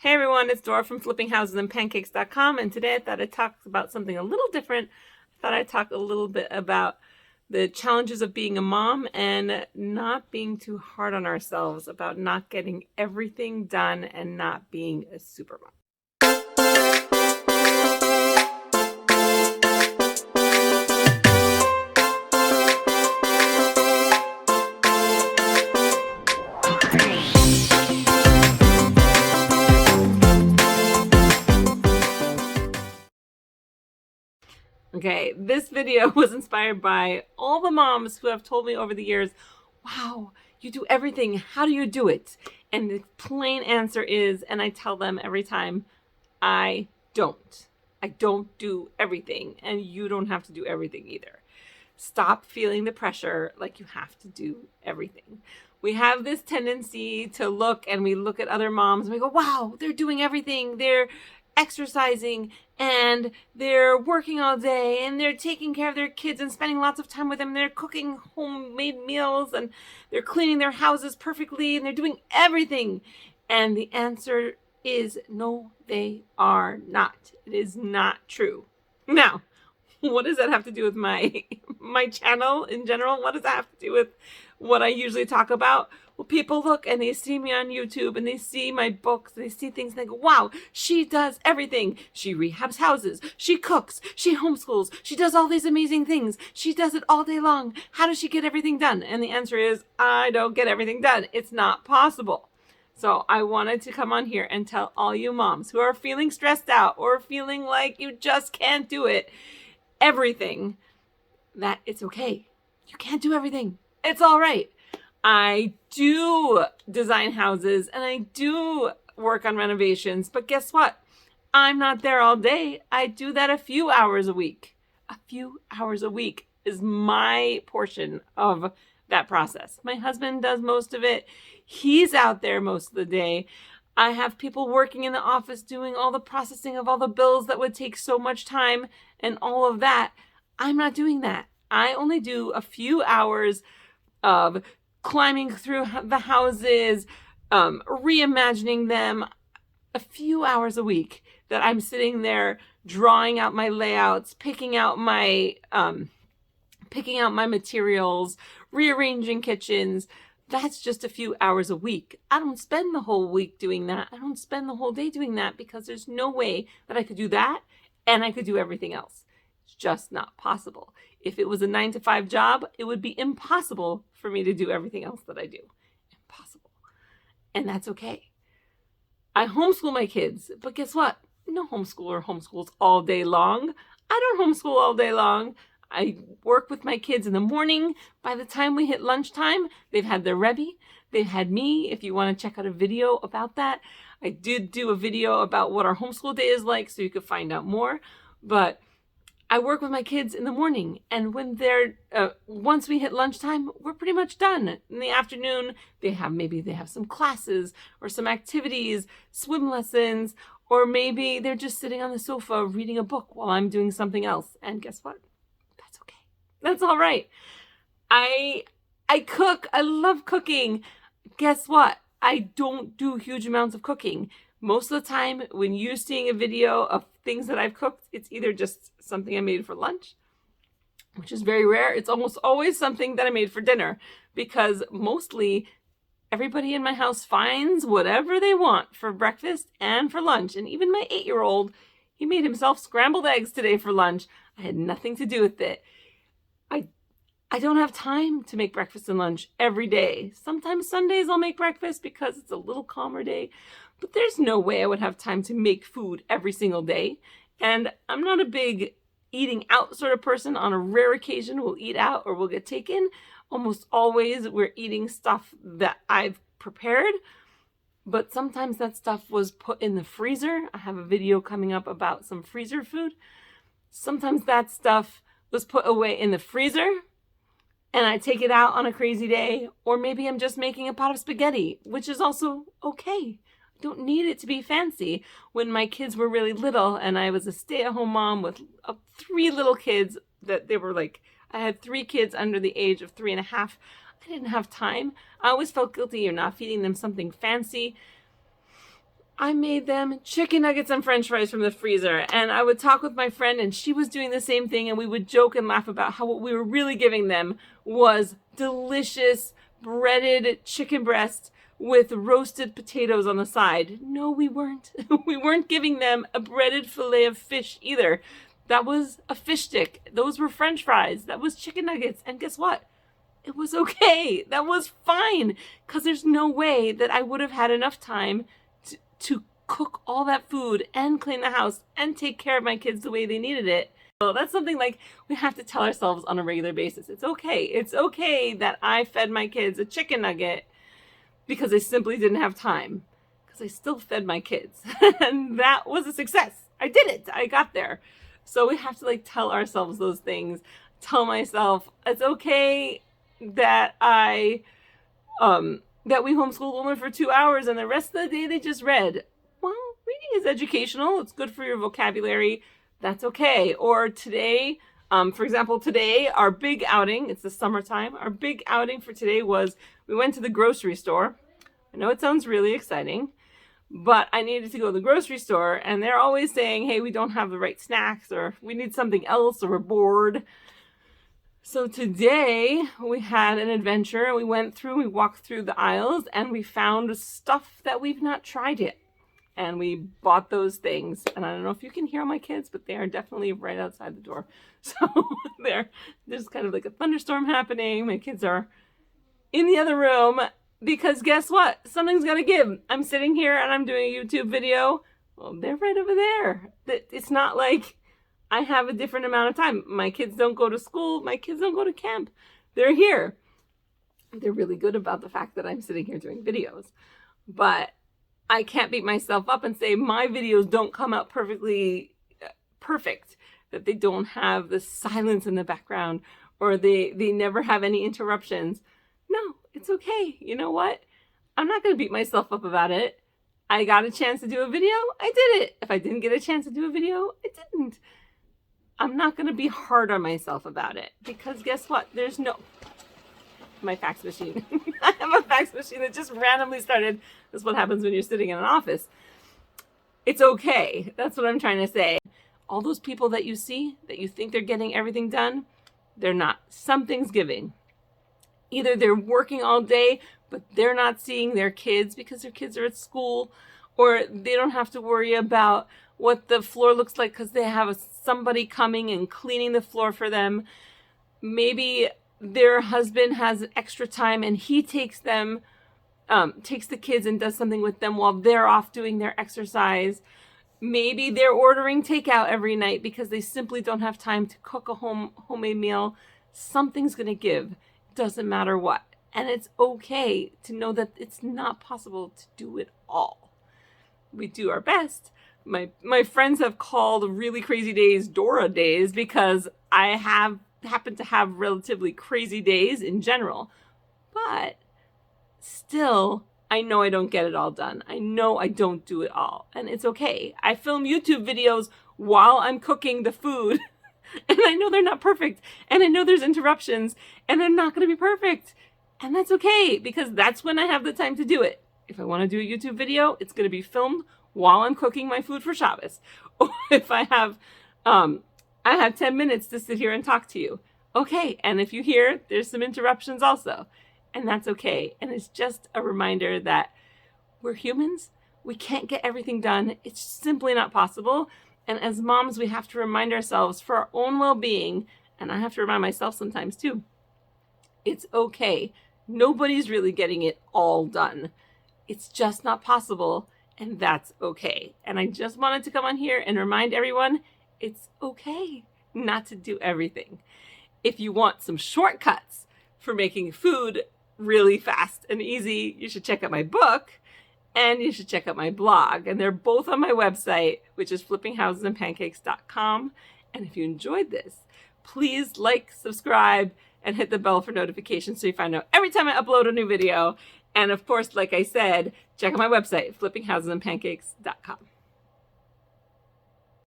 Hey everyone, it's Dora from flippinghouses&pancakes.com, and today I thought I'd talk about something a little different. I thought I'd talk a little bit about the challenges of being a mom and not being too hard on ourselves about not getting everything done and not being a super mom. Okay, this video was inspired by all the moms who have told me over the years, wow, you do everything. How do you do it? And the plain answer is, and I tell them every time, I don't. I don't do everything, and you don't have to do everything either. Stop feeling the pressure like you have to do everything. We have this tendency to look at other moms and we go, wow, they're doing everything. They're exercising and they're working all day and they're taking care of their kids and spending lots of time with them. They're cooking homemade meals and they're cleaning their houses perfectly and they're doing everything. And the answer is no, they are not. It is not true. Now, what does that have to do with my channel in general? What does that have to do with what I usually talk about? Well, people look and they see me on YouTube and they see my books and they see things and they go, wow, she does everything. She rehabs houses. She cooks. She homeschools. She does all these amazing things. She does it all day long. How does she get everything done? And the answer is, I don't get everything done. It's not possible. So I wanted to come on here and tell all you moms who are feeling stressed out or feeling like you just can't do it, everything, that it's okay. You can't do everything. It's all right. I do design houses and I do work on renovations, but guess what? I'm not there all day. I do that a few hours a week. A few hours a week is my portion of that process. My husband does most of it. He's out there most of the day. I have people working in the office doing all the processing of all the bills that would take so much time and all of that. I'm not doing that. I only do a few hours of climbing through the houses, reimagining them, a few hours a week that I'm sitting there drawing out my layouts, picking out my materials, rearranging kitchens. That's just a few hours a week. I don't spend the whole week doing that. I don't spend the whole day doing that because there's no way that I could do that and I could do everything else. It's just not possible. If it was a 9-to-5 job, it would be impossible for me to do everything else that I do. Impossible. And that's okay. I homeschool my kids, but guess what? No homeschooler homeschools all day long. I don't homeschool all day long. I work with my kids in the morning. By the time we hit lunchtime, they've had their Rebbe. They've had me. If you want to check out a video about that, I did do a video about what our homeschool day is like, so you could find out more. But I work with my kids in the morning, and when they're once we hit lunchtime, we're pretty much done. In the afternoon, they have some classes or some activities, swim lessons, or maybe they're just sitting on the sofa reading a book while I'm doing something else. And guess what? That's okay. That's all right. I cook. I love cooking. Guess what? I don't do huge amounts of cooking. Most of the time, when you're seeing a video of things that I've cooked, it's either just something I made for lunch, which is very rare. It's almost always something that I made for dinner because mostly everybody in my house finds whatever they want for breakfast and for lunch. And even my 8-year-old, he made himself scrambled eggs today for lunch. I had nothing to do with it. I don't have time to make breakfast and lunch every day. Sometimes Sundays I'll make breakfast because it's a little calmer day, but there's no way I would have time to make food every single day. And I'm not a big eating out sort of person. On a rare occasion, we'll eat out or we'll get taken. Almost always we're eating stuff that I've prepared, but sometimes that stuff was put in the freezer. I have a video coming up about some freezer food. Sometimes that stuff was put away in the freezer and I take it out on a crazy day, or maybe I'm just making a pot of spaghetti, which is also okay. I don't need it to be fancy. When my kids were really little and I was a stay-at-home mom with 3 little kids, I had 3 kids under the age of 3.5. I didn't have time. I always felt guilty of not feeding them something fancy. I made them chicken nuggets and french fries from the freezer. And I would talk with my friend and she was doing the same thing. And we would joke and laugh about how what we were really giving them was delicious breaded chicken breast with roasted potatoes on the side. No, we weren't. We weren't giving them a breaded fillet of fish either. That was a fish stick. Those were french fries. That was chicken nuggets. And guess what? It was okay. That was fine. Because there's no way that I would have had enough time to cook all that food and clean the house and take care of my kids the way they needed it. So that's something like we have to tell ourselves on a regular basis. It's okay. It's okay that I fed my kids a chicken nugget because I simply didn't have time. Because I still fed my kids. And that was a success. I did it. I got there. So we have to like tell ourselves those things. Tell myself it's okay that that we homeschooled only for 2 hours and the rest of the day they just read. Well, reading is educational. It's good for your vocabulary. That's okay. Or today, for example, today, our big outing, it's the summertime. Our big outing for today was we went to the grocery store. I know it sounds really exciting, but I needed to go to the grocery store and they're always saying, hey, we don't have the right snacks or we need something else or we're bored. So today we had an adventure. We walked through the aisles and we found stuff that we've not tried yet. And we bought those things. And I don't know if you can hear my kids, but they are definitely right outside the door. So there's kind of like a thunderstorm happening. My kids are in the other room because guess what? Something's got to give. I'm sitting here and I'm doing a YouTube video. Well, they're right over there. It's not like I have a different amount of time. My kids don't go to school. My kids don't go to camp. They're here. They're really good about the fact that I'm sitting here doing videos. But I can't beat myself up and say my videos don't come out perfect, that they don't have the silence in the background or they never have any interruptions. No, it's okay. You know what? I'm not going to beat myself up about it. I got a chance to do a video. I did it. If I didn't get a chance to do a video, I didn't. I'm not going to be hard on myself about it because guess what? There's no... My fax machine. I have a fax machine that just randomly started. That's what happens when you're sitting in an office. It's okay. That's what I'm trying to say. All those people that you see, that you think they're getting everything done, they're not. Something's giving. Either they're working all day, but they're not seeing their kids because their kids are at school, or they don't have to worry about what the floor looks like because they have somebody coming and cleaning the floor for them. Maybe their husband has extra time and he takes the kids and does something with them while they're off doing their exercise. Maybe they're ordering takeout every night because they simply don't have time to cook a homemade meal. Something's going to give. Doesn't matter what. And it's okay to know that it's not possible to do it all. We do our best. My friends have called really crazy days Dora days because I happen to have relatively crazy days in general. But still, I know I don't get it all done. I know I don't do it all. And it's okay. I film YouTube videos while I'm cooking the food. And I know they're not perfect. And I know there's interruptions. And they're not going to be perfect. And that's okay. Because that's when I have the time to do it. If I want to do a YouTube video, it's going to be filmed while I'm cooking my food for Shabbos. Or if I have 10 minutes to sit here and talk to you. Okay. And if you hear, there's some interruptions also. And that's okay. And it's just a reminder that we're humans. We can't get everything done. It's simply not possible. And as moms, we have to remind ourselves for our own well-being, and I have to remind myself sometimes too, it's okay. Nobody's really getting it all done. It's just not possible, and that's okay. And I just wanted to come on here and remind everyone, it's okay not to do everything. If you want some shortcuts for making food really fast and easy, you should check out my book and you should check out my blog. And they're both on my website, which is flippinghouses&pancakes.com. And if you enjoyed this, please like, subscribe, and hit the bell for notifications so you find out every time I upload a new video. And of course, like I said, check out my website, flippinghouses&pancakes.com.